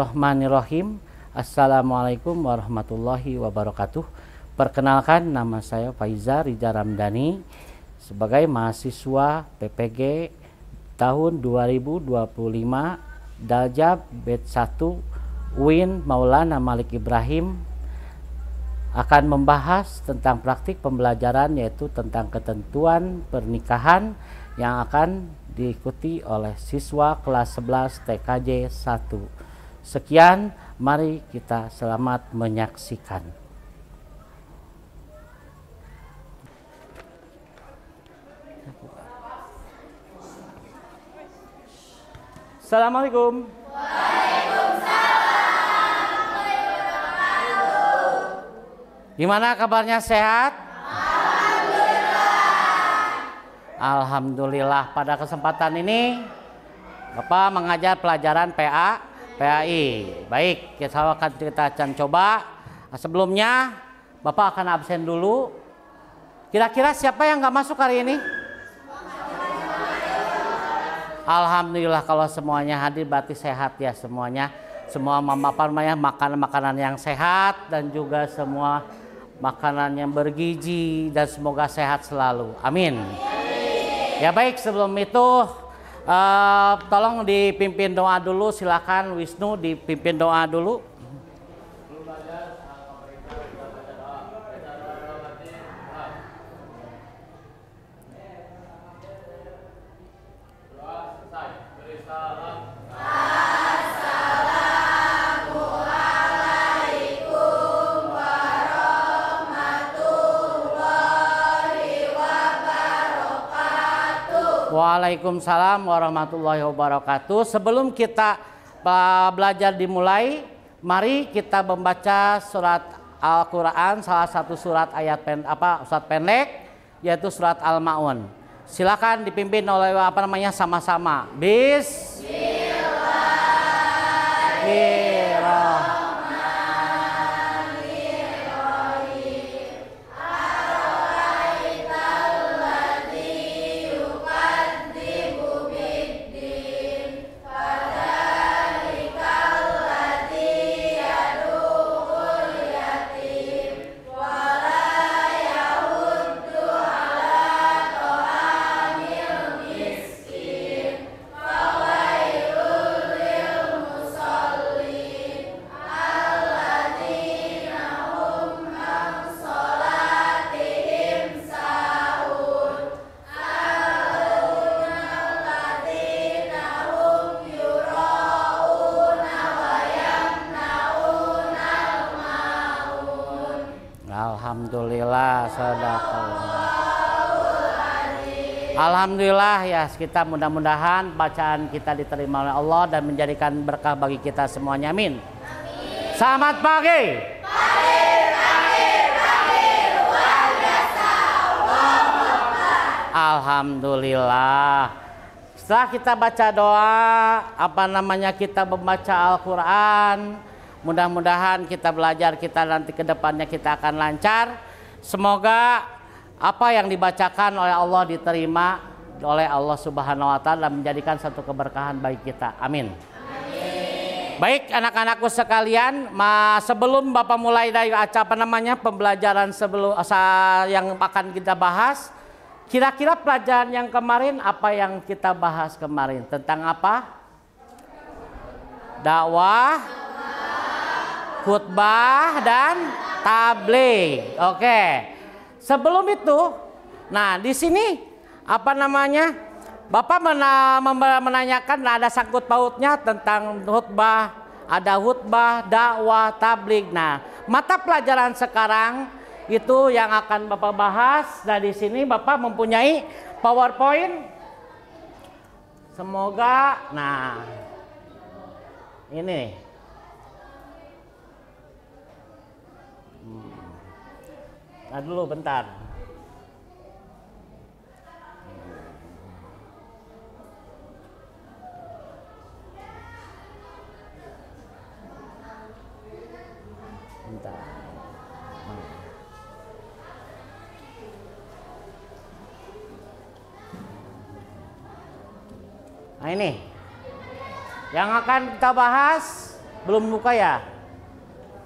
Bismillahirrahmanirrahim. Assalamualaikum warahmatullahi wabarakatuh. Perkenalkan, nama saya Faiza Riza Ramdhani sebagai mahasiswa PPG tahun 2025 Daljab Batch 1 UIN Maulana Malik Ibrahim, akan membahas tentang praktik pembelajaran, yaitu tentang ketentuan pernikahan yang akan diikuti oleh siswa kelas 11 TKJ 1. Sekian, mari kita selamat menyaksikan. Assalamualaikum. Gimana kabarnya, sehat? Alhamdulillah. Pada kesempatan ini Bapak mengajar pelajaran PAI. Baik, kita akan coba. Sebelumnya Bapak akan absen dulu. Kira-kira siapa yang nggak masuk hari ini? Alhamdulillah, kalau semuanya hadir berarti sehat ya semuanya. Semua makanan-makanan yang sehat dan juga semua makanan yang bergizi, dan semoga sehat selalu. Amin. Ya baik, sebelum itu tolong dipimpin doa dulu. Silakan Wisnu dipimpin doa dulu. Waalaikumsalam warahmatullahi wabarakatuh. Sebelum kita belajar dimulai, mari kita membaca surat Al-Quran, salah satu surat surat pendek, yaitu surat Al-Ma'un. Silakan dipimpin oleh sama-sama. Bismillahirrahmanirrahim. Alhamdulillah, Alhamdulillah ya, kita mudah-mudahan bacaan kita diterima oleh Allah dan menjadikan berkah bagi kita semuanya. Amin. Selamat pagi. Alhamdulillah. Setelah kita baca doa, kita membaca Al-Quran, mudah-mudahan kita belajar, kita nanti ke depannya kita akan lancar. Semoga apa yang dibacakan oleh Allah diterima oleh Allah Subhanahu wa Ta'ala dan menjadikan satu keberkahan bagi kita. Amin. Baik anak-anakku sekalian, sebelum Bapak mulai dari pembelajaran yang akan kita bahas, kira-kira pelajaran yang kemarin apa yang kita bahas kemarin? Tentang apa? Dakwah, khutbah, dan tabligh. Oke. Sebelum itu, di sini Bapak menanyakan, ada sangkut pautnya tentang khutbah, ada khutbah, dakwah, tabligh. Mata pelajaran sekarang itu yang akan Bapak bahas. Di sini Bapak mempunyai PowerPoint. Semoga, ini. Dulu bentar. Nah ini yang akan kita bahas Belum buka ya?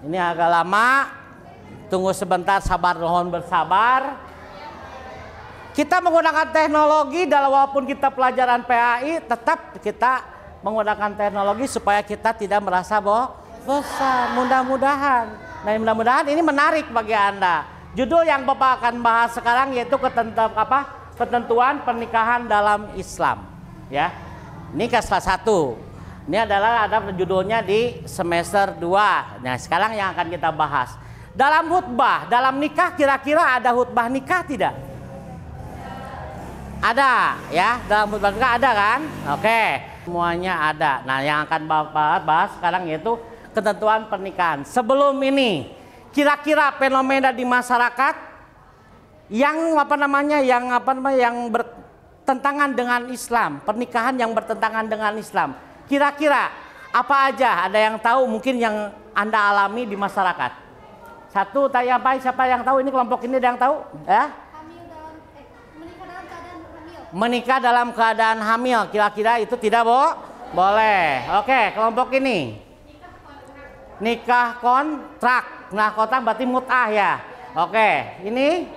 Ini agak lama. Tunggu sebentar, sabar, mohon bersabar. Kita menggunakan teknologi walaupun kita pelajaran PAI, tetap kita menggunakan teknologi supaya kita tidak merasa bosan. Mudah-mudahan. Nah, mudah-mudahan ini menarik bagi Anda. Judul yang Bapak akan bahas sekarang yaitu ketentuan pernikahan dalam Islam. Ya, ini kelas 1. Ini adalah ada judulnya di semester 2. Nah, sekarang yang akan kita bahas. Dalam khutbah, dalam nikah kira-kira ada khutbah nikah tidak? Ada ya, dalam khutbah nikah ada kan? Oke, semuanya ada. Nah, yang akan Bapak bahas sekarang yaitu ketentuan pernikahan. Sebelum ini, kira-kira fenomena di masyarakat yang yang bertentangan dengan Islam, pernikahan yang bertentangan dengan Islam. Kira-kira apa aja? Ada yang tahu mungkin yang Anda alami di masyarakat? Satu, tanya apa? Siapa yang tahu? Ini kelompok ini ada yang tahu? Ya? Menikah dalam keadaan hamil. Kira-kira itu tidak boleh. Oke, kelompok ini. Nikah kontrak. Nah, kontrak berarti mut'ah ya. Oke, ini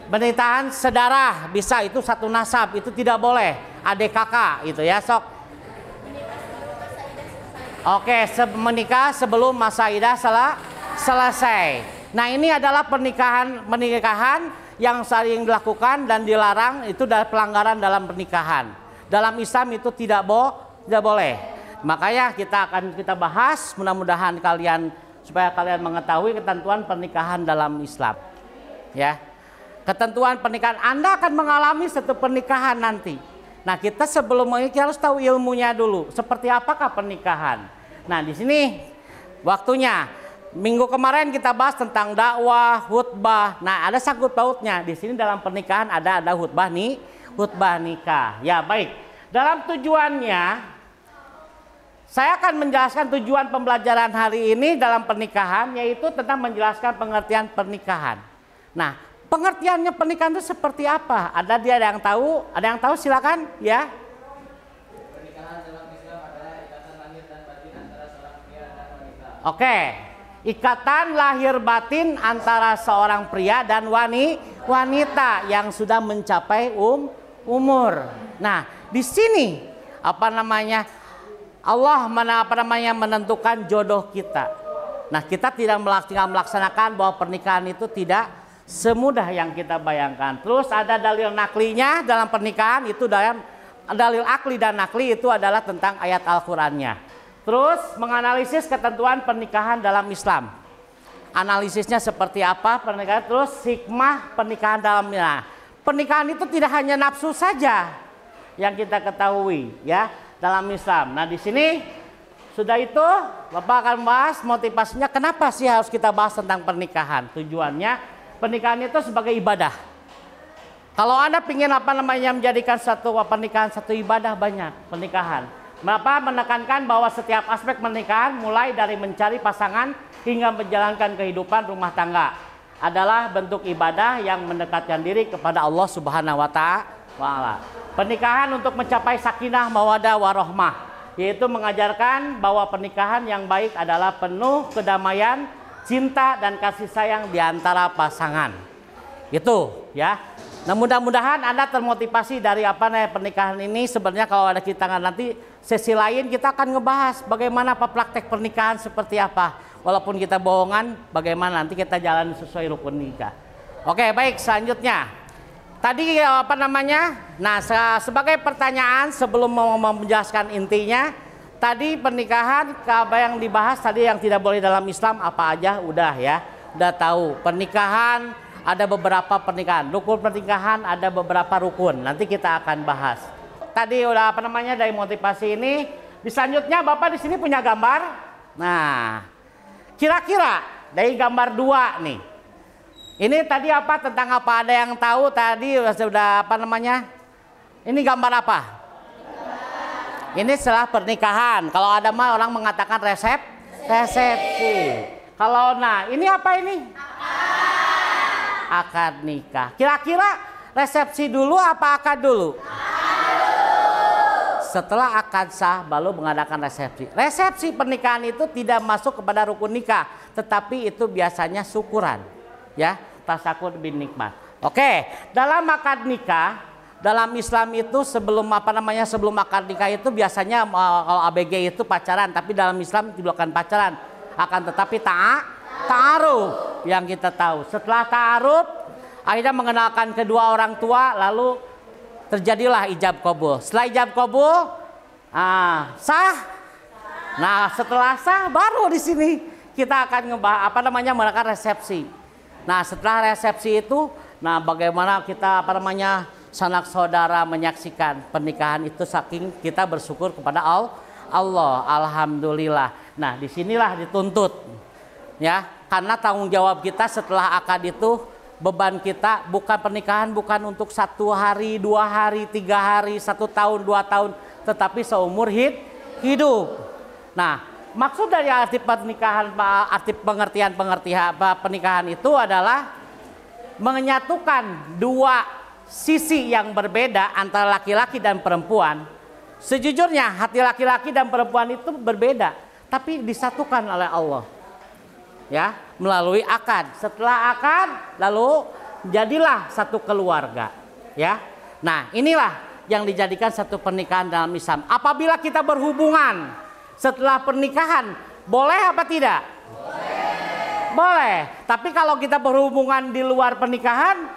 pernikahan sedara bisa, itu satu nasab, itu tidak boleh. Adik kakak itu ya, sok. Oke, menikah sebelum masa idah selesai. Nah, ini adalah pernikahan yang sering dilakukan dan dilarang, itu adalah pelanggaran dalam pernikahan. Dalam Islam itu tidak boleh. Makanya kita bahas, mudah-mudahan supaya kalian mengetahui ketentuan pernikahan dalam Islam. Ya. Ketentuan pernikahan, Anda akan mengalami satu pernikahan nanti. Nah, kita sebelum menikah harus tahu ilmunya dulu. Seperti apakah pernikahan? Nah, di sini waktunya. Minggu kemarin kita bahas tentang dakwah, khutbah. Nah, ada sangkut pautnya. Di sini dalam pernikahan ada khutbah nikah. Ya, baik. Dalam tujuannya, saya akan menjelaskan tujuan pembelajaran hari ini dalam pernikahan, yaitu tentang menjelaskan pengertian pernikahan. Nah, pengertiannya pernikahan itu seperti apa? Ada yang tahu? Ada yang tahu? Silakan, ya. Pernikahan dalam Islam adalah ikatan lahir dan batin antara seorang pria dan wanita. Oke, ikatan lahir batin antara seorang pria dan wanita yang sudah mencapai umur. Nah, di sini Allah menentukan jodoh kita. Nah, kita tidak melaksanakan bahwa pernikahan itu tidak semudah yang kita bayangkan. Terus ada dalil naklinya dalam pernikahan, itu dalam dalil akli dan nakli itu adalah tentang ayat Al-Qur'annya. Terus menganalisis ketentuan pernikahan dalam Islam. Analisisnya seperti apa pernikahan, terus hikmah pernikahan dalamnya. Pernikahan itu tidak hanya nafsu saja yang kita ketahui ya dalam Islam. Nah, di sini sudah itu Bapak akan bahas motivasinya kenapa sih harus kita bahas tentang pernikahan. Tujuannya pernikahan itu sebagai ibadah. Kalau Anda ingin menjadikan pernikahan satu ibadah, banyak pernikahan. Bapak menekankan bahwa setiap aspek pernikahan mulai dari mencari pasangan hingga menjalankan kehidupan rumah tangga adalah bentuk ibadah yang mendekatkan diri kepada Allah Subhanahu wa Ta'ala. Pernikahan untuk mencapai sakinah mawaddah warahmah, yaitu mengajarkan bahwa pernikahan yang baik adalah penuh kedamaian, cinta dan kasih sayang di antara pasangan. Itu ya. Nah, mudah-mudahan Anda termotivasi dari pernikahan ini. Sebenarnya kalau ada kita nanti sesi lain kita akan ngebahas bagaimana praktek pernikahan seperti apa. Walaupun kita bohongan, bagaimana nanti kita jalan sesuai rukun nikah. Oke, baik, selanjutnya. Tadi Nah, sebagai pertanyaan sebelum mau menjelaskan intinya, tadi pernikahan apa yang dibahas tadi yang tidak boleh dalam Islam apa aja udah ya. Udah tahu. Pernikahan ada beberapa pernikahan. Rukun pernikahan ada beberapa rukun. Nanti kita akan bahas. Tadi udah dari motivasi ini. Selanjutnya Bapak di sini punya gambar. Nah, kira-kira dari gambar 2 nih. Ini tadi tentang apa? Ada yang tahu tadi sudah Ini gambar apa? Ini setelah pernikahan. Kalau ada orang mengatakan resepsi. Kalau ini apa ini? Akad nikah. Kira-kira resepsi dulu apa akad dulu? Setelah akad sah baru mengadakan resepsi. Resepsi pernikahan itu tidak masuk kepada rukun nikah, tetapi itu biasanya syukuran, ya, tasakur bin nikmat. Oke, dalam akad nikah, dalam Islam itu sebelum sebelum akad nikah itu biasanya kalau ABG itu pacaran, tapi dalam Islam tidak akan pacaran, akan tetapi ta'aruf yang kita tahu. Setelah ta'aruf, akhirnya mengenalkan kedua orang tua, lalu terjadilah ijab kabul. Setelah ijab kabul, sah. Nah, setelah sah baru di sini kita akan ngebahas melakukan resepsi. Nah, setelah resepsi itu, nah bagaimana kita sanak saudara menyaksikan pernikahan itu, saking kita bersyukur kepada Allah. Alhamdulillah. Nah, disinilah dituntut, ya, karena tanggung jawab kita setelah akad itu, beban kita bukan pernikahan, bukan untuk 1 hari, 2 hari, 3 hari, 1 tahun, 2 tahun, tetapi seumur hidup. Nah, maksud dari arti pernikahan, arti pengertian pernikahan itu adalah menyatukan dua sisi yang berbeda antara laki-laki dan perempuan. Sejujurnya hati laki-laki dan perempuan itu berbeda, tapi disatukan oleh Allah, ya, melalui akad. Setelah akad lalu jadilah satu keluarga, ya. Nah, inilah yang dijadikan satu pernikahan dalam Islam. Apabila kita berhubungan setelah pernikahan, boleh apa tidak? Boleh. Tapi kalau kita berhubungan di luar pernikahan,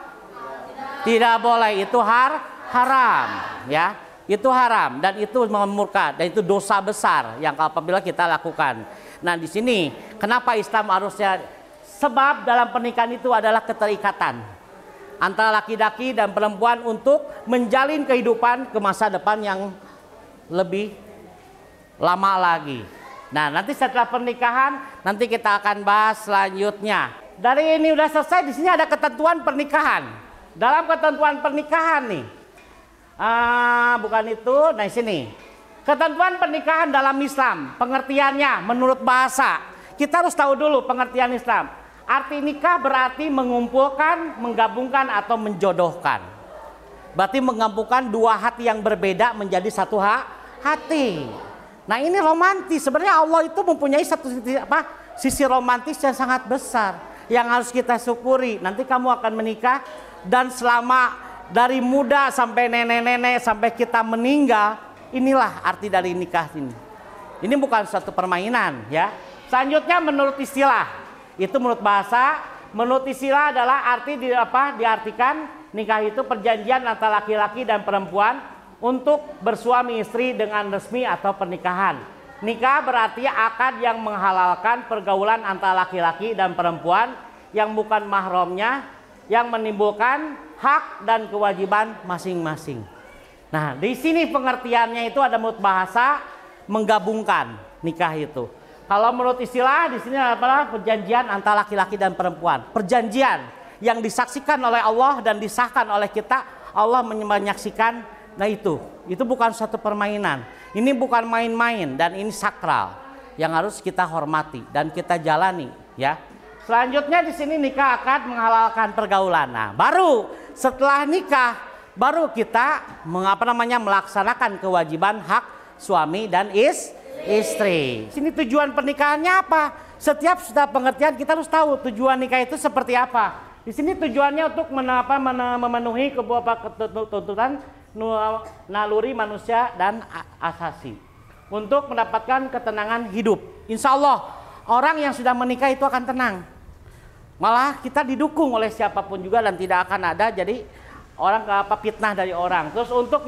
tidak boleh. Itu haram, ya. Itu haram dan itu memurka dan itu dosa besar yang apabila kita lakukan. Nah, di sini kenapa Islam harusnya, sebab dalam pernikahan itu adalah keterikatan antara laki-laki dan perempuan untuk menjalin kehidupan ke masa depan yang lebih lama lagi. Nah, nanti setelah pernikahan nanti kita akan bahas selanjutnya. Dari ini udah selesai, di sini ada ketentuan pernikahan. Dalam ketentuan pernikahan nih, bukan itu. Nah, di sini ketentuan pernikahan dalam Islam, pengertiannya menurut bahasa. Kita harus tahu dulu pengertian Islam. Arti nikah berarti mengumpulkan, menggabungkan atau menjodohkan. Berarti menggabungkan dua hati yang berbeda menjadi satu hati. Nah, ini romantis. Sebenarnya Allah itu mempunyai satu sisi romantis yang sangat besar yang harus kita syukuri. Nanti kamu akan menikah dan selama dari muda sampai nenek-nenek sampai kita meninggal, inilah arti dari nikah ini. Ini bukan suatu permainan, ya. Selanjutnya menurut istilah, itu menurut bahasa. Menurut istilah adalah arti diartikan nikah itu perjanjian antara laki-laki dan perempuan untuk bersuami istri dengan resmi atau pernikahan. Nikah berarti akad yang menghalalkan pergaulan antara laki-laki dan perempuan yang bukan mahramnya, yang menimbulkan hak dan kewajiban masing-masing. Nah, di sini pengertiannya itu ada menurut bahasa menggabungkan nikah itu. Kalau menurut istilah di sini adalah perjanjian antara laki-laki dan perempuan. Perjanjian yang disaksikan oleh Allah dan disahkan oleh kita. Allah menyaksikan. Nah, itu bukan suatu permainan. Ini bukan main-main dan ini sakral yang harus kita hormati dan kita jalani, ya. Selanjutnya di sini nikah akad menghalalkan pergaulan. Nah, baru setelah nikah baru kita melaksanakan kewajiban hak suami dan istri. Sini tujuan pernikahannya apa? Setiap pengertian kita harus tahu tujuan nikah itu seperti apa. Di sini tujuannya untuk memenuhi tuntutan naluri manusia dan asasi untuk mendapatkan ketenangan hidup. Insya Allah orang yang sudah menikah itu akan tenang. Malah kita didukung oleh siapapun juga dan tidak akan ada jadi orang fitnah dari orang. Terus untuk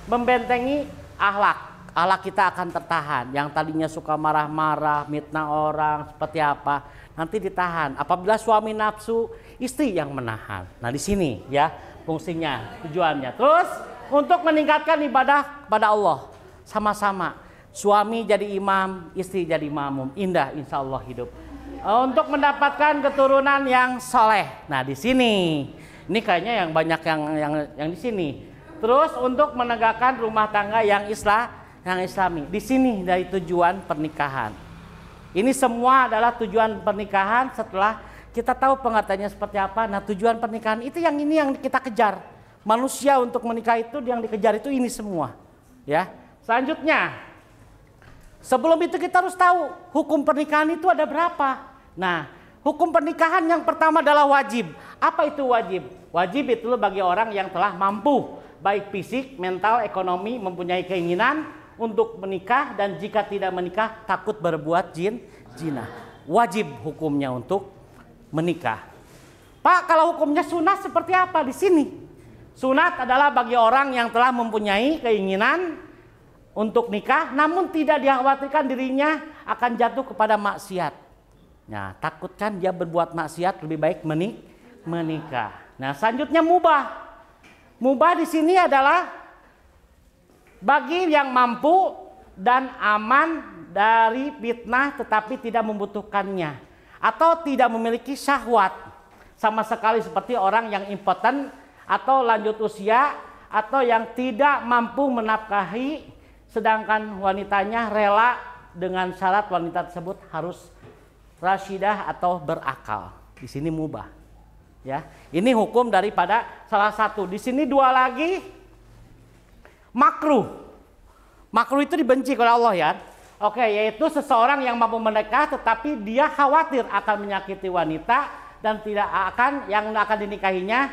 membentengi akhlak kita akan tertahan. Yang tadinya suka marah-marah, mitnah orang seperti apa, nanti ditahan. Apabila suami nafsu, istri yang menahan. Nah, di sini ya fungsinya, tujuannya. Terus untuk meningkatkan ibadah pada Allah sama-sama. Suami jadi imam, istri jadi makmum. Indah insya Allah hidup. Untuk mendapatkan keturunan yang soleh. Nah, di sini ini kayaknya yang banyak yang di sini. Terus untuk menegakkan rumah tangga yang islami. Di sini dari tujuan pernikahan. Ini semua adalah tujuan pernikahan. Setelah kita tahu pengertiannya seperti apa, nah tujuan pernikahan itu yang kita kejar. Manusia untuk menikah itu yang dikejar itu ini semua. Ya. Selanjutnya, sebelum itu kita harus tahu hukum pernikahan itu ada berapa. Nah, hukum pernikahan yang pertama adalah wajib. Apa itu wajib? Wajib itu bagi orang yang telah mampu, baik fisik, mental, ekonomi, mempunyai keinginan untuk menikah, dan jika tidak menikah takut berbuat zina. Wajib hukumnya untuk menikah. Pak, kalau hukumnya sunat seperti apa di sini? Sunat adalah bagi orang yang telah mempunyai keinginan untuk nikah, namun tidak dikhawatirkan dirinya akan jatuh kepada maksiat. Nah, takutkan dia berbuat maksiat, lebih baik menikah. Nah, selanjutnya mubah. Mubah di sini adalah bagi yang mampu dan aman dari fitnah tetapi tidak membutuhkannya atau tidak memiliki syahwat sama sekali, seperti orang yang impoten atau lanjut usia atau yang tidak mampu menafkahi, sedangkan wanitanya rela dengan syarat wanita tersebut harus rasyidah atau berakal. Di sini mubah. Ya, ini hukum daripada salah satu. Di sini dua lagi, makruh. Makruh itu dibenci oleh Allah ya. Oke, yaitu seseorang yang mampu menikah tetapi dia khawatir akan menyakiti wanita dan tidak akan yang akan dinikahinya,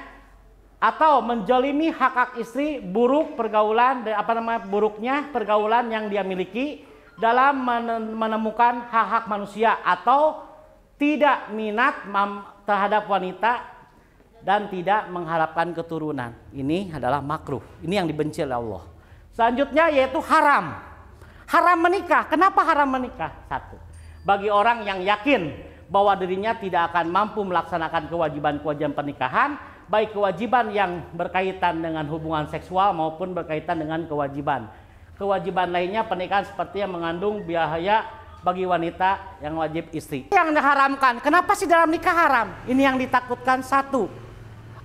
atau menjolimi hak istri, buruk pergaulan, buruknya pergaulan yang dia miliki dalam menemukan hak-hak manusia, atau tidak minat terhadap wanita dan tidak mengharapkan keturunan. Ini adalah makruh. Ini yang dibenci oleh Allah. Selanjutnya yaitu haram. Haram menikah. Kenapa haram menikah? Satu, bagi orang yang yakin bahwa dirinya tidak akan mampu melaksanakan kewajiban-kewajiban pernikahan, baik kewajiban yang berkaitan dengan hubungan seksual maupun berkaitan dengan kewajiban lainnya pernikahan, seperti yang mengandung biaya bagi wanita yang wajib istri. Yang diharamkan, kenapa sih dalam nikah haram? Ini yang ditakutkan. Satu,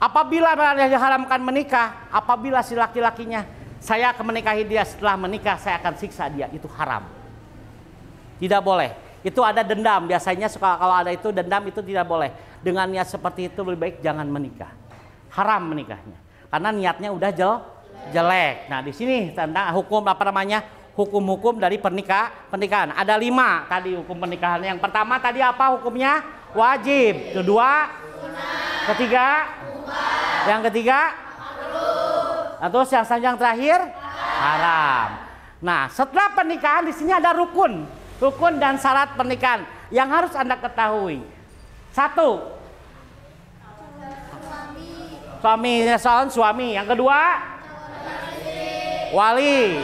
apabila diharamkan menikah, apabila si laki-lakinya, saya akan menikahi dia, setelah menikah saya akan siksa dia, itu haram. Tidak boleh. Itu ada dendam, biasanya kalau ada itu dendam, itu tidak boleh. Dengan niat seperti itu lebih baik jangan menikah. Haram menikahnya, karena niatnya udah jelek. Nah, di sini tentang hukum hukum-hukum dari pernikahan. Ada 5 tadi hukum pernikahan. Yang pertama tadi apa hukumnya? Wajib. Kedua, ketiga, yang ketiga, terus yang terakhir haram. Nah, setelah pernikahan di sini ada rukun dan syarat pernikahan yang harus Anda ketahui. Satu, suami. Yang kedua, wali.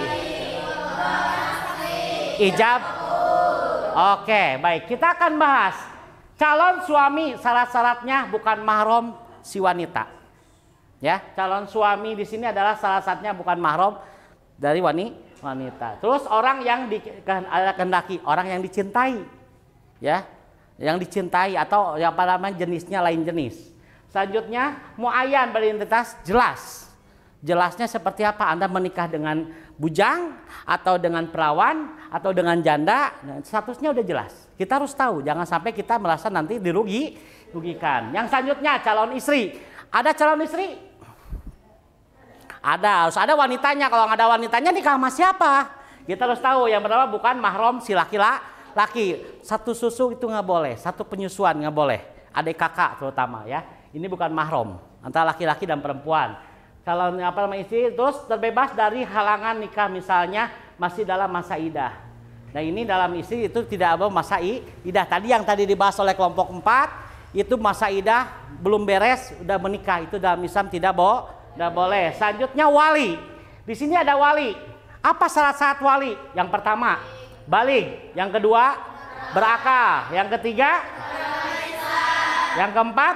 Ijab. Oke, baik. Kita akan bahas calon suami. Syarat-syaratnya bukan mahram si wanita. Ya, calon suami di sini adalah salah satunya bukan mahram dari wanita. Terus orang yang dikehendaki, orang yang dicintai. Ya, yang dicintai atau yang apa namanya jenisnya lain jenis. Selanjutnya muayyan, beridentitas jelas. Jelasnya seperti apa? Anda menikah dengan bujang atau dengan perawan atau dengan janda, statusnya udah jelas. Kita harus tahu, jangan sampai kita merasa nanti dirugikan. Yang selanjutnya calon istri. Ada calon istri? Ada, harus ada wanitanya. Kalau nggak ada wanitanya nikah sama siapa? Kita harus tahu yang pertama bukan mahram si laki-laki. Satu susu itu nggak boleh, satu penyusuan nggak boleh. Adik kakak terutama ya. Ini bukan mahram antara laki-laki dan perempuan. Kalau istri terus terbebas dari halangan nikah, misalnya masih dalam masa idah. Nah, ini dalam istri itu tidak ada masa idah. Tadi yang tadi dibahas oleh kelompok 4 itu masa idah belum beres udah menikah, itu dalam Islam tidak boleh. Selanjutnya wali. Di sini ada wali. Apa syarat-syarat wali? Yang pertama baligh, yang kedua berakal, yang ketiga, yang keempat,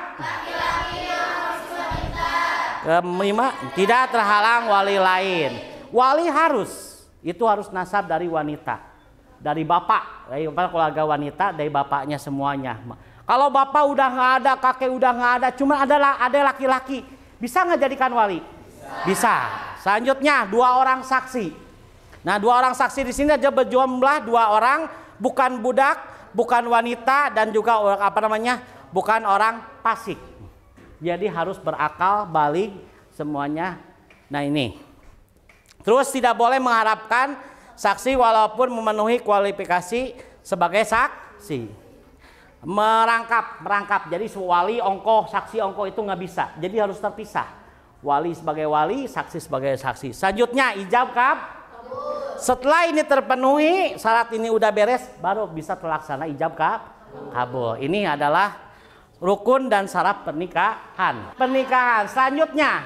kelima, tidak terhalang wali lain. Wali harus nasab dari wanita, dari bapak, dari keluarga wanita, dari bapaknya semuanya. Kalau bapak udah nggak ada, kakek udah nggak ada, cuma ada laki-laki, bisa nggak jadikan wali? Bisa. Selanjutnya 2 orang saksi. Nah, 2 orang saksi di sini aja berjumlah 2 orang, bukan budak, bukan wanita, dan juga bukan orang fasik. Jadi harus berakal, baligh semuanya. Nah, ini Terus tidak boleh mengharapkan saksi walaupun memenuhi kualifikasi sebagai saksi. Merangkap. Jadi wali ongkoh, saksi ongkoh itu nggak bisa. Jadi harus terpisah. Wali sebagai wali, saksi sebagai saksi. Selanjutnya ijab kabul. Setelah ini terpenuhi, syarat ini udah beres, baru bisa terlaksana ijab kabul. Ini adalah rukun dan syarat pernikahan. Selanjutnya,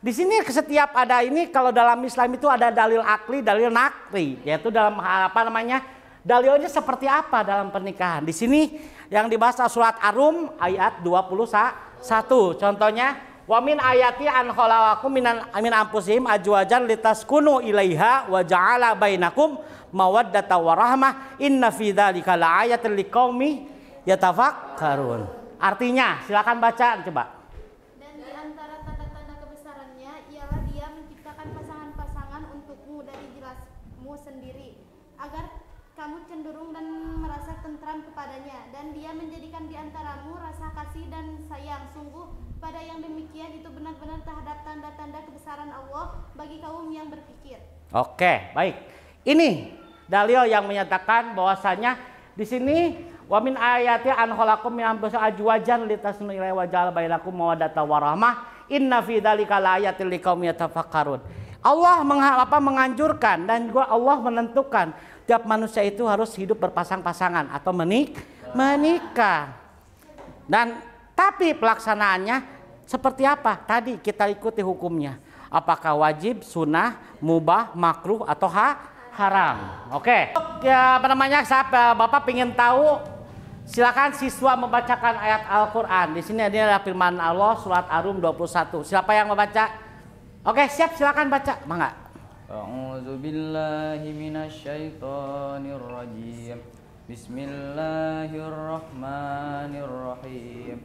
di sini setiap ada ini, kalau dalam Islam itu ada dalil akli, dalil nakli, yaitu dalam apa namanya, dalilnya seperti apa dalam pernikahan. Di sini yang dibahas surat Ar-Rum ayat 21. Contohnya, wa min ayati an khalaqakum min anfusihim azwajan litaskunu ilaiha wa ja'ala bainakum mawaddatan wa rahmah inna fi dzalika laayatil liqaumi yatafakkarun. Artinya, silakan baca coba. Dan di antara tanda-tanda kebesarannya ialah Dia menciptakan pasangan-pasangan untukmu dari jelasmu sendiri agar kamu cenderung dan merasa tentram kepadanya, dan Dia menjadikan di antaramu rasa kasih dan sayang. Sungguh pada yang demikian itu benar-benar terhadap tanda-tanda kebesaran Allah bagi kaum yang berpikir. Oke, baik. Ini dalil yang menyatakan bahwasanya di sini wa min ayati an khalaqakum min anfusikum azwajan litasnu ilaihi wa ja'ala bainakum mawaddatan wa rahmah inna fi dzalika laayatil liqaumin yatafakkarun. Allah menganjurkan dan juga Allah menentukan tiap manusia itu harus hidup berpasang-pasangan atau menikah. Dan tapi pelaksanaannya seperti apa? Tadi kita ikuti hukumnya. Apakah wajib, sunnah, mubah, makruh atau haram? Oke. Ya, apa namanya? Bapak ingin tahu, silakan siswa membacakan ayat Al-Qur'an. Di sini ada firman Allah surat Ar-Rum 21. Siapa yang membaca? Oke, siap, silakan baca. Mangga. A'udzu billahi minasyaitonir rajim. Bismillahirrahmanirrahim.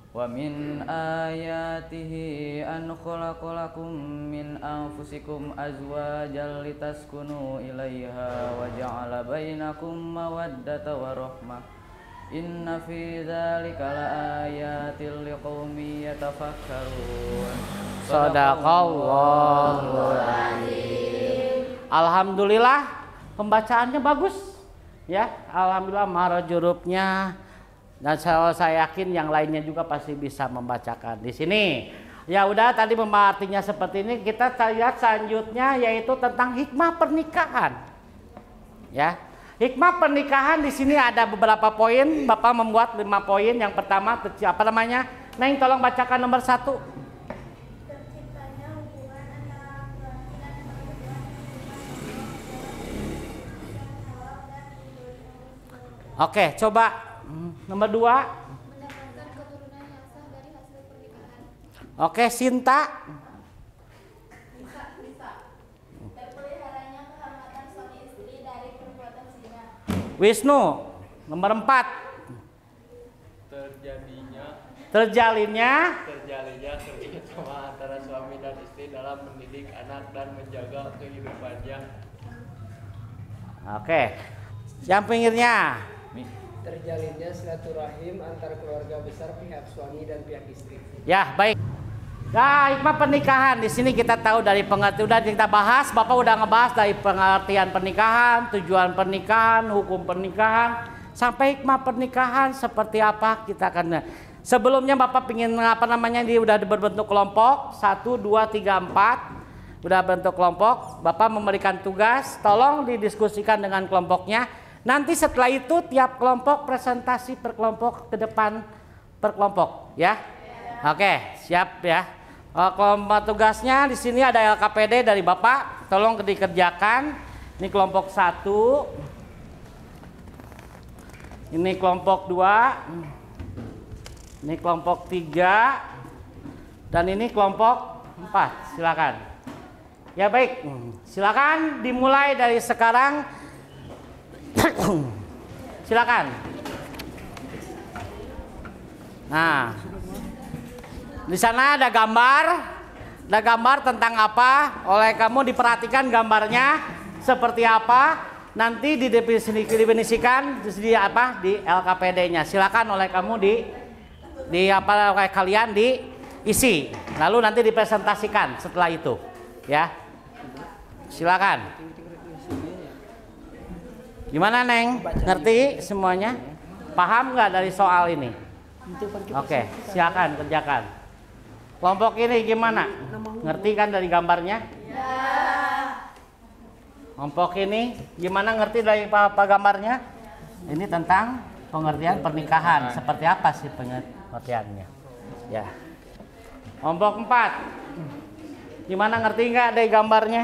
Wa min ayatihi an khalaqalakum min anfusikum azwajan litaskunu ilaiha wa ja'ala bainakum mawaddatan wa rahmah. Inna fi dzalika laayatil liqaumin yatafakkarun. Shadaqallahul azim. Alhamdulillah pembacaannya bagus ya. Alhamdulillah mahara jurupnya, dan saya yakin yang lainnya juga pasti bisa membacakan di sini. Ya udah, tadi artinya seperti ini. Kita lihat selanjutnya yaitu tentang hikmah pernikahan. Ya. Hikmah pernikahan di sini ada beberapa poin. Bapak membuat 5 poin. Yang pertama apa namanya? Neng, tolong bacakan nomor 1. Terciptanya hubungan antara laki dan perempuan. Oke, coba nomor 2. Mendapatkan keturunan yang sah dari hasil pernikahan. Oke, Sinta. Bisa. Terpeliharanya kehormatan suami istri dari perbuatan zina. Wisnu. Nomor 4. Terjalinnya kerjasama antara suami dan istri dalam mendidik anak dan menjaga kehidupannya. Oke. Yang pinggirnya. Terjalinnya silaturahim antar keluarga besar pihak suami dan pihak istri. Ya, baik. Nah, hikmah pernikahan di sini kita tahu dari pengertian, udah kita bahas, Bapak udah ngebahas dari pengertian pernikahan, tujuan pernikahan, hukum pernikahan, sampai hikmah pernikahan seperti apa kita akan. Sebelumnya Bapak ingin apa namanya, dia udah berbentuk kelompok 1, 2, 3, 4. Udah bentuk kelompok, Bapak memberikan tugas, tolong didiskusikan dengan kelompoknya. Nanti setelah itu tiap kelompok presentasi per kelompok ke depan per kelompok, ya. Oke, siap ya. Kelompok tugasnya di sini ada LKPD dari Bapak, tolong dikerjakan. Ini kelompok 1. Ini kelompok 2. Ini kelompok 3. Dan ini kelompok 4. Silakan. Ya baik, silakan dimulai dari sekarang. Silakan. Nah, di sana ada gambar tentang apa. Oleh kamu diperhatikan gambarnya seperti apa. Nanti didefinisikan di apa di LKPD-nya. Silakan oleh kamu di apa oleh kalian diisi. Lalu nanti dipresentasikan setelah itu, ya. Silakan. Gimana Neng? Ngerti semuanya? Paham nggak dari soal ini? Oke, silakan kerjakan. Kelompok ini gimana? Ngerti kan dari gambarnya? Ya. Kelompok ini gimana, ngerti dari apa gambarnya? Ini tentang pengertian pernikahan. Seperti apa sih pengertiannya? Ya. Kelompok 4. Gimana, ngerti nggak dari gambarnya?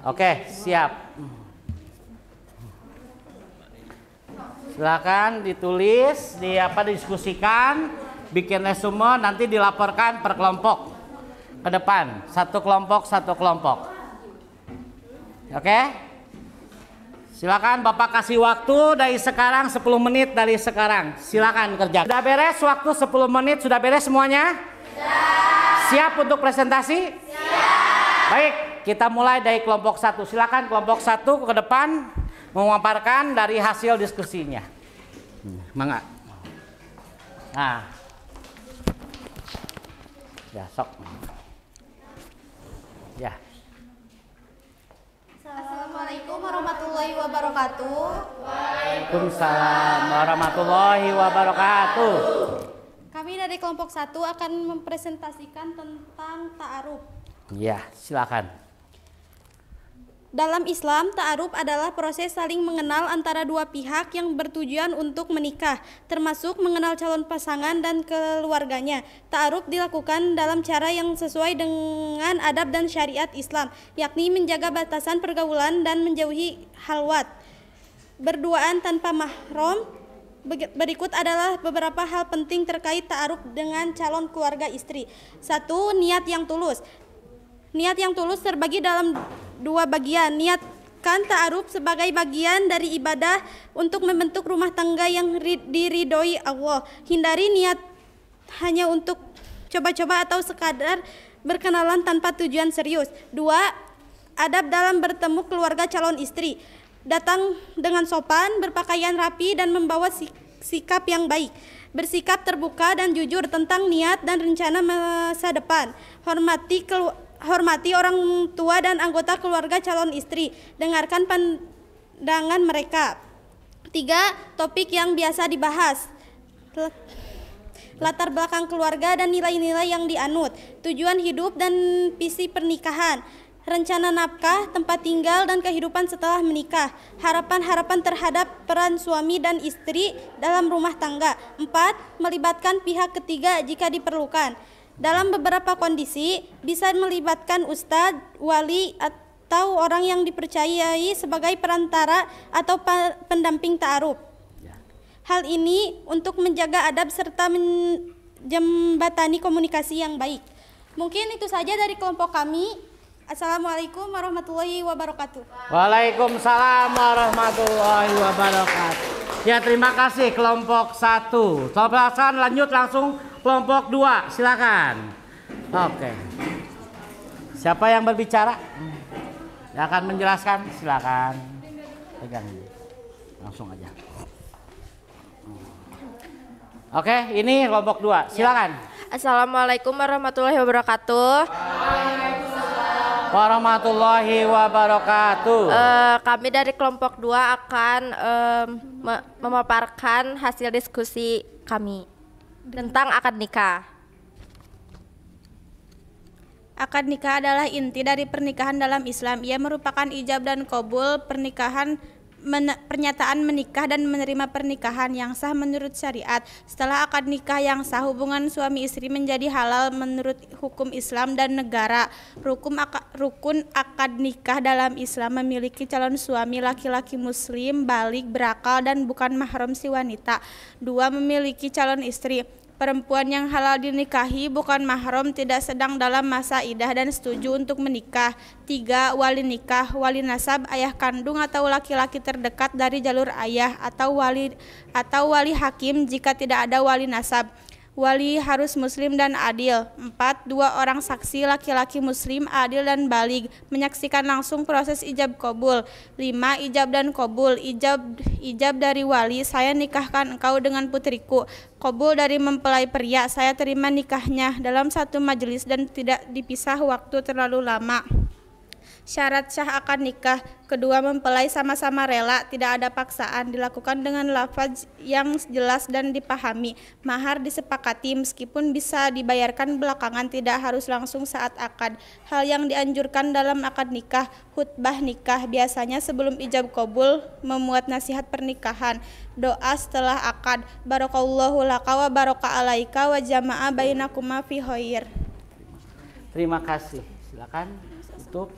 Oke, siap. Silakan ditulis, diskusikan, bikin resume, nanti dilaporkan per kelompok ke depan. Satu kelompok. Oke? Silakan Bapak kasih waktu dari sekarang 10 menit dari sekarang. Silakan kerja. Sudah beres waktu 10 menit, sudah beres semuanya? Siap untuk presentasi? Siap. Baik, kita mulai dari kelompok 1. Silakan kelompok 1 ke depan memaparkan dari hasil diskusinya. Mangga. Nah. Ya, sok. Ya. Assalamualaikum warahmatullahi wabarakatuh. Waalaikumsalam warahmatullahi wabarakatuh. Kami dari kelompok 1 akan mempresentasikan tentang ta'aruf. Ya, silakan. Dalam Islam, ta'aruf adalah proses saling mengenal antara dua pihak yang bertujuan untuk menikah, termasuk mengenal calon pasangan dan keluarganya. Ta'aruf dilakukan dalam cara yang sesuai dengan adab dan syariat Islam, yakni menjaga batasan pergaulan dan menjauhi halwat. Berduaan tanpa mahram. Berikut adalah beberapa hal penting terkait ta'aruf dengan calon keluarga istri. 1. Niat yang tulus. Niat yang tulus terbagi dalam dua bagian. Niatkan ta'aruf sebagai bagian dari ibadah untuk membentuk rumah tangga yang diridhoi Allah. Hindari niat hanya untuk coba-coba atau sekadar berkenalan tanpa tujuan serius. 2. Adab dalam bertemu keluarga calon istri. Datang dengan sopan, berpakaian rapi dan membawa sikap yang baik. Bersikap terbuka dan jujur tentang niat dan rencana masa depan. Hormati orang tua dan anggota keluarga calon istri. Dengarkan pandangan mereka. 3. Topik yang biasa dibahas. Latar belakang keluarga dan nilai-nilai yang dianut. Tujuan hidup dan visi pernikahan. Rencana nafkah, tempat tinggal dan kehidupan setelah menikah. Harapan-harapan terhadap peran suami dan istri dalam rumah tangga. 4. Melibatkan pihak ketiga jika diperlukan. Dalam beberapa kondisi, bisa melibatkan ustadz, wali, atau orang yang dipercayai sebagai perantara atau pendamping ta'aruf. Hal ini untuk menjaga adab serta menjembatani komunikasi yang baik. Mungkin itu saja dari kelompok kami. Assalamualaikum warahmatullahi wabarakatuh. Waalaikumsalam warahmatullahi wabarakatuh. Ya, terima kasih kelompok 1. Silakan lanjut langsung kelompok 2, silakan. Oke. Siapa yang berbicara? Yang akan menjelaskan, silakan. Pegang langsung aja. Oke, ini kelompok 2, silakan. Assalamualaikum warahmatullahi wabarakatuh. Warahmatullahi wabarakatuh. Kami dari kelompok 2 akan memaparkan hasil diskusi kami tentang akad nikah. Akad nikah adalah inti dari pernikahan dalam Islam. Ia merupakan ijab dan qabul pernikahan, pernyataan menikah dan menerima pernikahan yang sah menurut syariat. Setelah akad nikah yang sah, hubungan suami istri menjadi halal menurut hukum Islam dan negara. Rukun akad nikah dalam Islam memiliki calon suami laki-laki muslim, baligh, berakal dan bukan mahram si wanita. 2. Memiliki calon istri. Perempuan yang halal dinikahi bukan mahram, tidak sedang dalam masa iddah dan setuju untuk menikah. 3. Wali nikah, wali nasab, ayah kandung atau laki-laki terdekat dari jalur ayah atau wali hakim jika tidak ada wali nasab. Wali harus muslim dan adil. 4. 2 orang saksi laki-laki muslim, adil dan baligh menyaksikan langsung proses ijab qabul. 5. Ijab dan qabul. Ijab dari wali, saya nikahkan engkau dengan putriku. Qabul dari mempelai pria, saya terima nikahnya dalam satu majelis dan tidak dipisah waktu terlalu lama. Syarat sah akad nikah, kedua mempelai sama-sama rela, tidak ada paksaan, dilakukan dengan lafaz yang jelas dan dipahami. Mahar disepakati meskipun bisa dibayarkan belakangan, tidak harus langsung saat akad. Hal yang dianjurkan dalam akad nikah, khutbah nikah, biasanya sebelum ijab kabul, memuat nasihat pernikahan, doa setelah akad, barakallahu laka wa baraka alaika wa jama'a bainakuma fi khair. Terima kasih. Silakan tutup.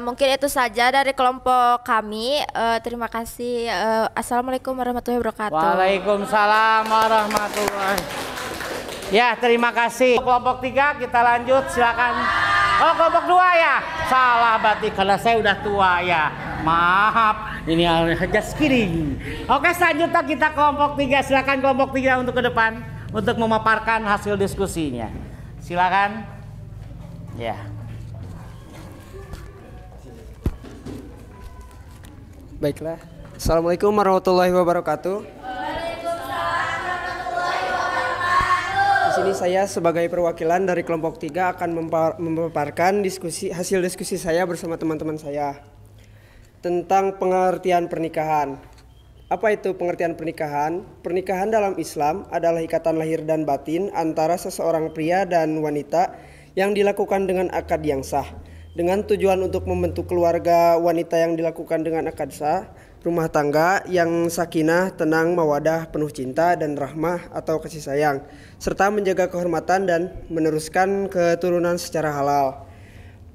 Mungkin itu saja dari kelompok kami. Terima kasih. Assalamualaikum warahmatullahi wabarakatuh. Waalaikumsalam warahmatullahi. Ya, terima kasih. Kelompok 3 kita lanjut, silakan. Oh, kelompok 2 ya. Salah berarti karena saya udah tua ya. Maaf, ini just kidding. Oke, selanjutnya kita kelompok 3. Silakan kelompok 3 untuk ke depan untuk memaparkan hasil diskusinya. Silakan. Ya. Baiklah. Assalamualaikum warahmatullahi wabarakatuh. Di sini saya sebagai perwakilan dari kelompok 3 akan memaparkan hasil diskusi saya bersama teman-teman saya tentang pengertian pernikahan. Apa itu pengertian pernikahan? Pernikahan dalam Islam adalah ikatan lahir dan batin antara seseorang pria dan wanita yang dilakukan dengan akad yang sah. Dengan tujuan untuk membentuk keluarga wanita yang dilakukan dengan akad sah, rumah tangga yang sakinah, tenang, mawadah, penuh cinta dan rahmah atau kasih sayang, serta menjaga kehormatan dan meneruskan keturunan secara halal.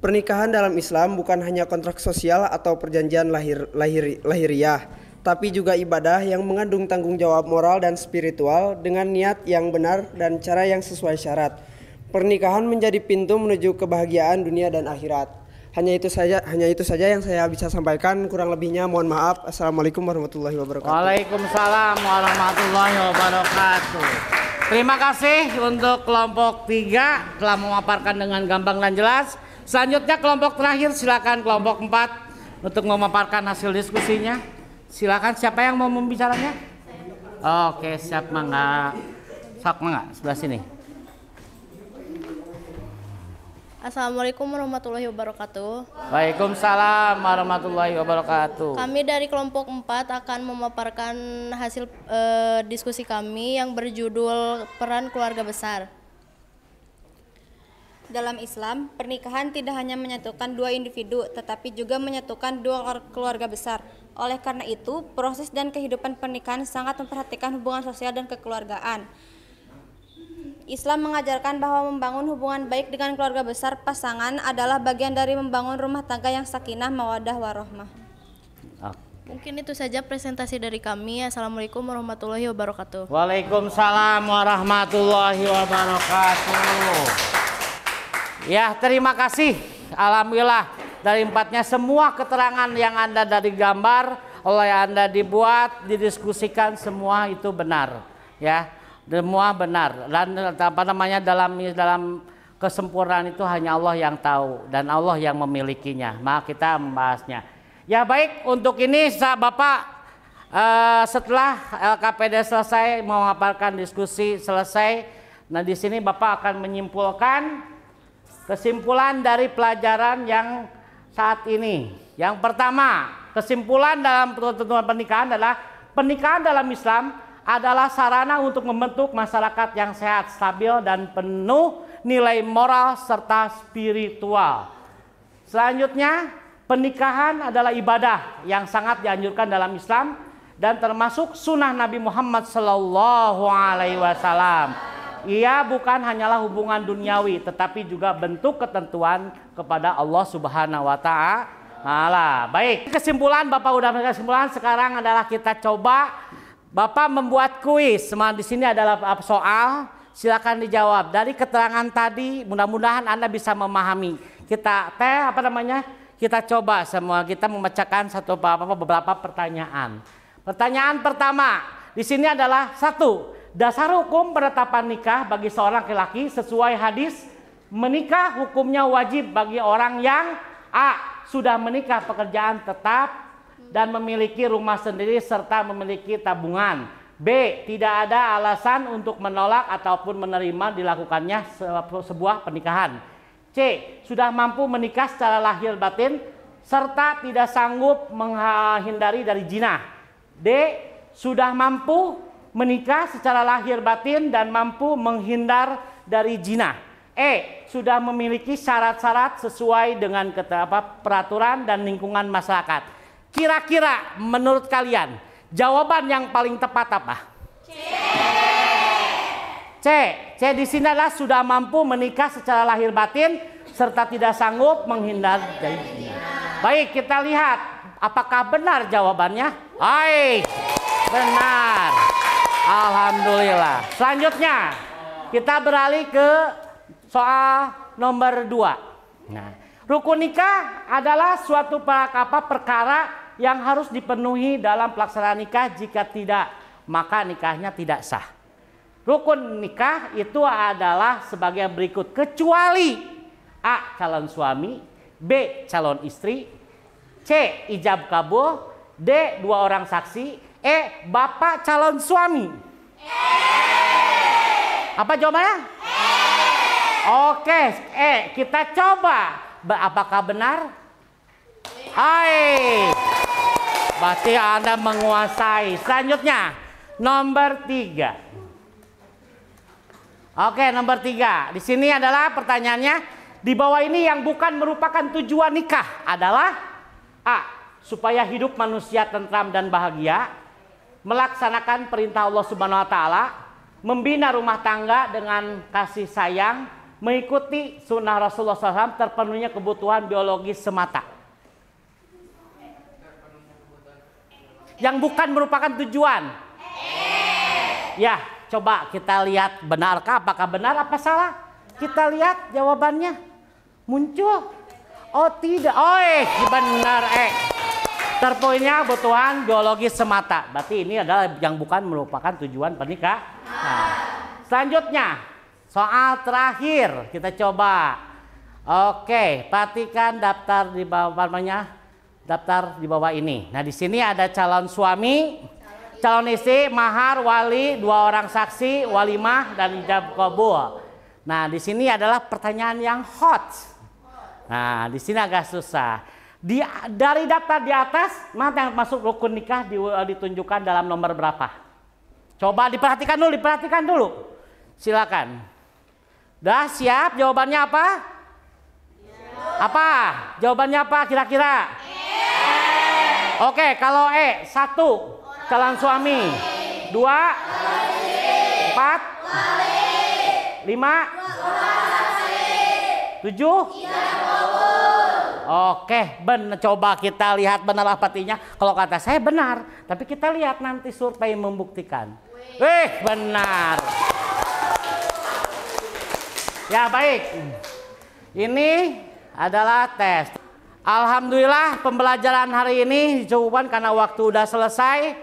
Pernikahan dalam Islam bukan hanya kontrak sosial atau perjanjian lahiriah, tapi juga ibadah yang mengandung tanggung jawab moral dan spiritual dengan niat yang benar dan cara yang sesuai syarat. Pernikahan menjadi pintu menuju kebahagiaan dunia dan akhirat. Hanya itu saja yang saya bisa sampaikan. Kurang lebihnya mohon maaf. Assalamualaikum warahmatullahi wabarakatuh. Waalaikumsalam warahmatullahi wabarakatuh. Terima kasih untuk kelompok 3 telah memaparkan dengan gamblang dan jelas. Selanjutnya kelompok terakhir, silakan kelompok 4 untuk memaparkan hasil diskusinya. Silakan, siapa yang mau membicaranya? Oke, siap, mangga. Sok mangga sebelah sini. Assalamualaikum warahmatullahi wabarakatuh. Waalaikumsalam warahmatullahi wabarakatuh. Kami dari kelompok 4 akan memaparkan hasil diskusi kami yang berjudul Peran Keluarga Besar. Dalam Islam, pernikahan tidak hanya menyatukan dua individu, tetapi juga menyatukan dua keluarga besar. Oleh karena itu, proses dan kehidupan pernikahan sangat memperhatikan hubungan sosial dan kekeluargaan. Islam mengajarkan bahwa membangun hubungan baik dengan keluarga besar pasangan adalah bagian dari membangun rumah tangga yang sakinah, mawaddah, warahmah. Mungkin itu saja presentasi dari kami. Assalamualaikum warahmatullahi wabarakatuh. Waalaikumsalam warahmatullahi wabarakatuh. Ya, terima kasih. Alhamdulillah dari 4-nya semua keterangan yang Anda dari gambar oleh Anda dibuat, didiskusikan, semua itu benar. Ya. Semua benar dan dalam kesempurnaan itu hanya Allah yang tahu dan Allah yang memilikinya. Maka kita membahasnya. Ya baik, untuk ini Bapak setelah LKPD selesai memaparkan diskusi selesai. Nah di sini Bapak akan menyimpulkan kesimpulan dari pelajaran yang saat ini. Yang pertama, kesimpulan dalam tuntunan pernikahan adalah pernikahan dalam Islam adalah sarana untuk membentuk masyarakat yang sehat, stabil, dan penuh nilai moral serta spiritual. Selanjutnya, pernikahan adalah ibadah yang sangat dianjurkan dalam Islam dan termasuk sunnah Nabi Muhammad SAW. Ia bukan hanyalah hubungan duniawi, tetapi juga bentuk ketentuan kepada Allah Subhanahu wa Ta'ala. Baik, kesimpulan Bapak udah kesimpulan. Sekarang adalah kita coba Bapak membuat kuis. Di sini adalah soal, silakan dijawab. Dari keterangan tadi, mudah-mudahan Anda bisa memahami. Kita kita coba semua, kita memecahkan beberapa pertanyaan. Pertanyaan pertama, di sini adalah 1. Dasar hukum penetapan nikah bagi seorang laki-laki sesuai hadis menikah hukumnya wajib bagi orang yang A. Sudah menikah, pekerjaan tetap dan memiliki rumah sendiri serta memiliki tabungan. B. Tidak ada alasan untuk menolak ataupun menerima dilakukannya sebuah pernikahan. C. Sudah mampu menikah secara lahir batin serta tidak sanggup menghindari dari zina. D. Sudah mampu menikah secara lahir batin dan mampu menghindar dari zina. E. Sudah memiliki syarat-syarat sesuai dengan peraturan dan lingkungan masyarakat. Kira-kira menurut kalian jawaban yang paling tepat apa? C. C di sini adalah sudah mampu menikah secara lahir batin serta tidak sanggup menghindar dari zina. Baik, kita lihat apakah benar jawabannya. Baik, benar. Alhamdulillah. Selanjutnya kita beralih ke soal nomor 2. Nah, rukun nikah adalah suatu perkara yang harus dipenuhi dalam pelaksanaan nikah. Jika tidak, maka nikahnya tidak sah. Rukun nikah itu adalah sebagai berikut, kecuali A. Calon suami, B. Calon istri, C. Ijab kabul, D. 2 orang saksi, E. Bapak calon suami. Apa jawabannya? Oke, kita coba. Apakah benar? Hai, berarti Anda menguasai. Selanjutnya, nomor 3. Oke, nomor 3. Di sini adalah pertanyaannya. Di bawah ini yang bukan merupakan tujuan nikah adalah A. Supaya hidup manusia tentram dan bahagia, melaksanakan perintah Allah Subhanahu wa taala, membina rumah tangga dengan kasih sayang, mengikuti sunnah Rasulullah SAW, terpenuhnya kebutuhan biologis semata. Yang bukan merupakan tujuan. Ya, coba kita lihat benarkah, apakah benar apa salah? Kita lihat jawabannya. Muncul. Oh tidak. Oh benar. Terpenuhnya kebutuhan biologis semata. Berarti ini adalah yang bukan merupakan tujuan pernikahan. Nah, selanjutnya soal terakhir kita coba. Oke, perhatikan daftar di bawahnya. Daftar di bawah ini. Nah, di sini ada calon suami, calon istri, mahar, wali, 2 orang saksi, walimah dan ijab kabul. Nah, di sini adalah pertanyaan yang hot. Nah, di sini agak susah. Dari daftar di atas, mana yang masuk rukun nikah ditunjukkan dalam nomor berapa? Coba diperhatikan dulu, Silakan. Dah siap? Jawabannya apa? Apa? Jawabannya apa kira-kira? Oke, kalau 1 calon suami, 2 4 5 7 Oke, coba kita lihat benar artinya. Kalau kata saya benar, tapi kita lihat nanti survei membuktikan. Benar. Ya baik, ini adalah tes. Alhamdulillah pembelajaran hari ini dicukupkan karena waktu udah selesai.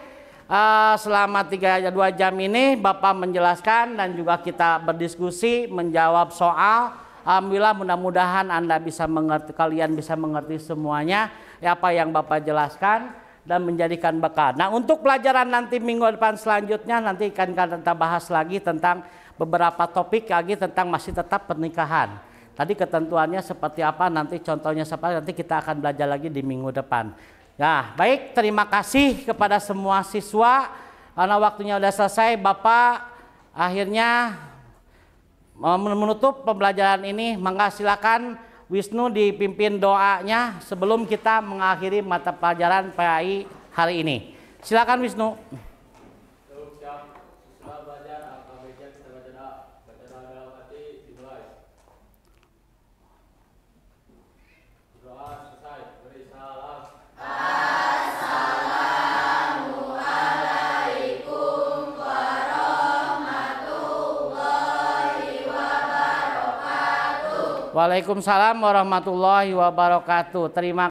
Selama 2 jam ini Bapak menjelaskan dan juga kita berdiskusi menjawab soal. Alhamdulillah, mudah-mudahan Anda bisa mengerti, kalian bisa mengerti semuanya apa yang Bapak jelaskan dan menjadikan bekal. Nah, untuk pelajaran nanti minggu depan selanjutnya nanti akan kita bahas lagi tentang beberapa topik lagi tentang masih tetap pernikahan. Tadi ketentuannya seperti apa, nanti contohnya seperti nanti kita akan belajar lagi di minggu depan. Nah, baik, terima kasih kepada semua siswa. Karena waktunya sudah selesai, Bapak akhirnya menutup pembelajaran ini. Maka silakan Wisnu dipimpin doanya sebelum kita mengakhiri mata pelajaran PAI hari ini. Silakan Wisnu. Waalaikumsalam warahmatullahi wabarakatuh. Terima